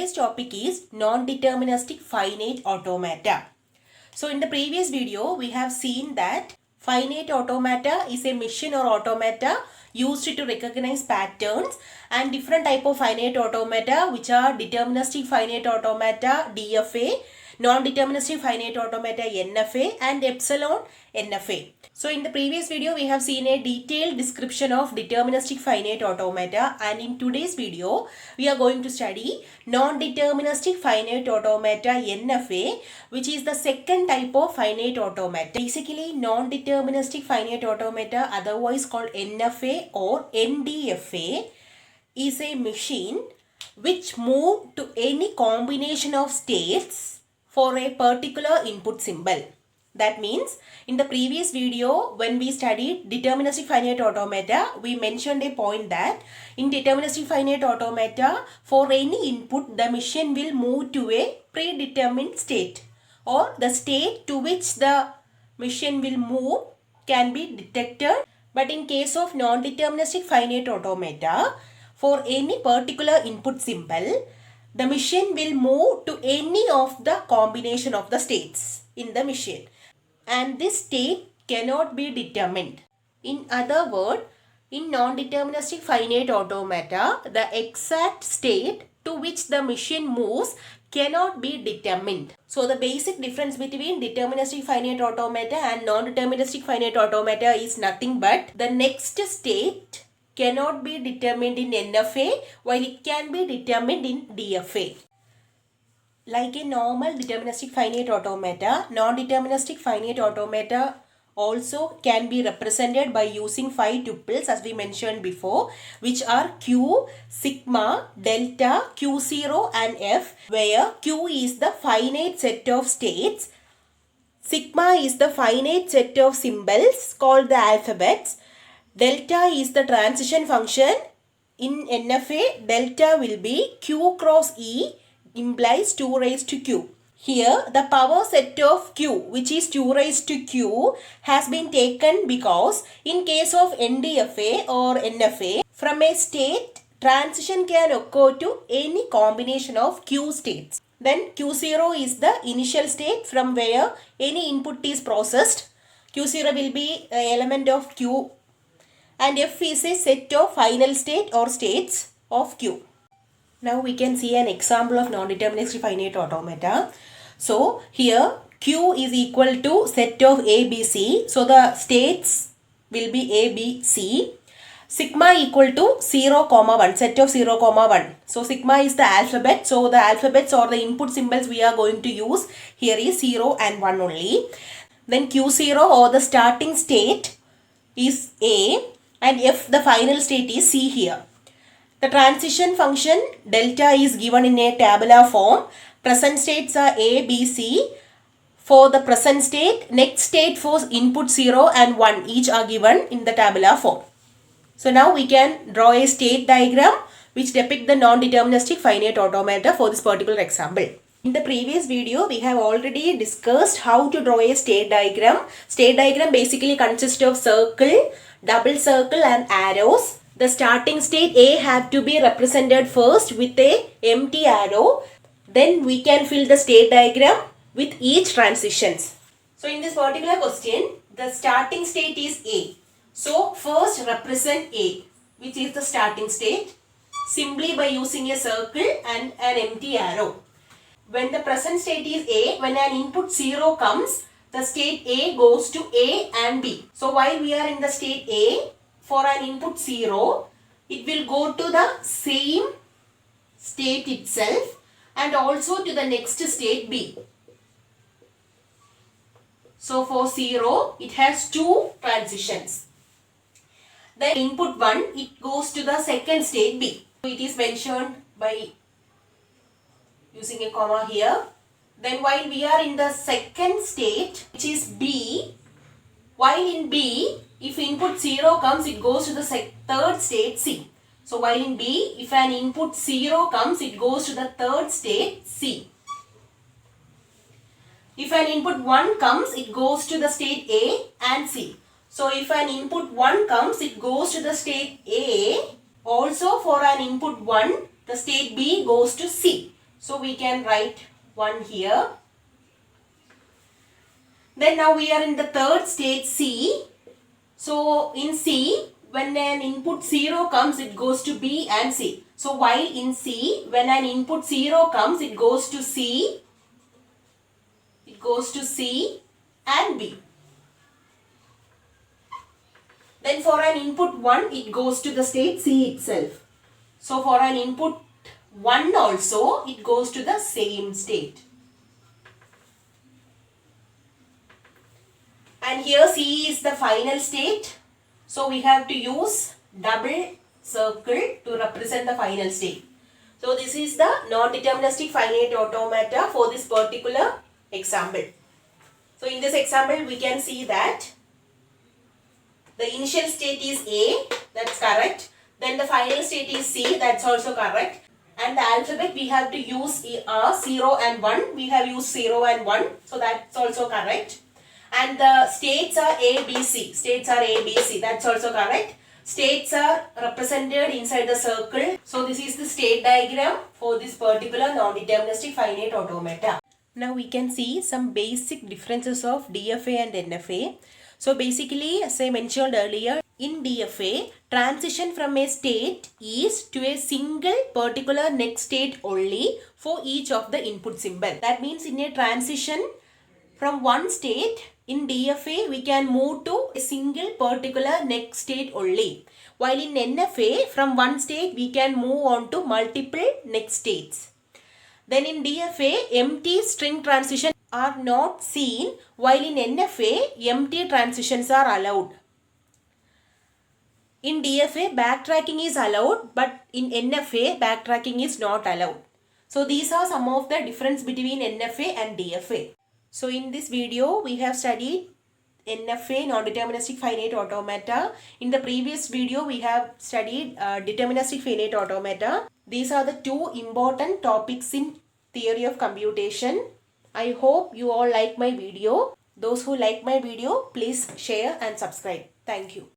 Today's topic is non-deterministic finite automata. So in the previous video, we have seen that finite automata is a machine or automata used to recognize patterns, and different type of finite automata which are deterministic finite automata DFA, non-deterministic finite automata NFA and epsilon NFA. So in the previous video we have seen a detailed description of deterministic finite automata, and in today's video we are going to study non-deterministic finite automata NFA, which is the second type of finite automata. Basically non-deterministic finite automata, otherwise called NFA or NDFA, is a machine which move to any combination of states for a particular input symbol. That means in the previous video when we studied deterministic finite automata, we mentioned a point that in deterministic finite automata, for any input the machine will move to a predetermined state, or the state to which the machine will move can be detected. But in case of non-deterministic finite automata, for any particular input symbol, the machine will move to any of the combination of the states in the machine, and this state cannot be determined. In other words, in non-deterministic finite automata, the exact state to which the machine moves cannot be determined. So the basic difference between deterministic finite automata and non-deterministic finite automata is nothing but the next state cannot be determined in NFA while it can be determined in DFA. Like a normal deterministic finite automata, non-deterministic finite automata also can be represented by using 5 tuples as we mentioned before, which are Q, sigma, delta, Q0 and F, where Q is the finite set of states, sigma is the finite set of symbols called the alphabets, delta is the transition function. In NFA, delta will be Q cross E implies 2 raised to Q. Here the power set of Q, which is 2 raised to Q, has been taken because in case of NDFA or NFA, from a state transition can occur to any combination of Q states. Then Q0 is the initial state from where any input is processed. Q0 will be an element of Q, and F is a set of final state or states of Q. Now we can see an example of non-deterministic finite automata. So here Q is equal to set of A, B, C. So the states will be A, B, C. Sigma equal to 0, 1, set of 0, 1. So sigma is the alphabet. So the alphabets or the input symbols we are going to use here is 0 and 1 only. Then Q0 or the starting state is A, and F the final state is C here. The transition function delta is given in a tabular form. Present states are A, B, C. For the present state, next state for input 0 and 1 each are given in the tabular form. So now we can draw a state diagram which depict the non-deterministic finite automata for this particular example. In the previous video, we have already discussed how to draw a state diagram. State diagram basically consists of circle, double circle and arrows. The starting state A have to be represented first with a empty arrow. Then we can fill the state diagram with each transitions. So in this particular question, the starting state is A. So first represent A, which is the starting state, simply by using a circle and an empty arrow. When the present state is A, when an input 0 comes, the state A goes to A and B. So while we are in the state A, for an input 0, it will go to the same state itself and also to the next state B. So for 0, it has 2 transitions. Then input 1, it goes to the second state B. So it is mentioned by using a comma here. Then while we are in the second state, which is B, while in B, if input 0 comes, it goes to the third state C. So while in B, if an input 0 comes, it goes to the third state C. If an input 1 comes, it goes to the state A and C. So if an input 1 comes, it goes to the state A. Also for an input 1, the state B goes to C. So we can write 1 here. Then now we are in the third state C. So in C, when an input 0 comes, it goes to B and C. So while in C, when an input 0 comes, it goes to C and B. Then for an input 1, it goes to the state C itself. So for an input 1 also, it goes to the same state. And here C is the final state. So we have to use double circle to represent the final state. So this is the non-deterministic finite automata for this particular example. So in this example, we can see that the initial state is A, that's correct. Then the final state is C, that's also correct. And the alphabet we have to use 0 and 1. We have used 0 and 1, so that's also correct. And the states are A, B, C. States are A, B, C, that's also correct. States are represented inside the circle. So this is the state diagram for this particular non-deterministic finite automata. Now we can see some basic differences of DFA and NFA. So basically, as I mentioned earlier, in DFA, transition from a state is to a single particular next state only for each of the input symbol. That means in a transition from one state, in DFA, we can move to a single particular next state only. While in NFA, from one state, we can move on to multiple next states. Then in DFA, empty string transitions are not seen, while in NFA, empty transitions are allowed. In DFA, backtracking is allowed, but in NFA, backtracking is not allowed. So these are some of the difference between NFA and DFA. So in this video, we have studied NFA, non-deterministic finite automata. In the previous video, we have studied deterministic finite automata. These are the two important topics in theory of computation. I hope you all like my video. Those who like my video, please share and subscribe. Thank you.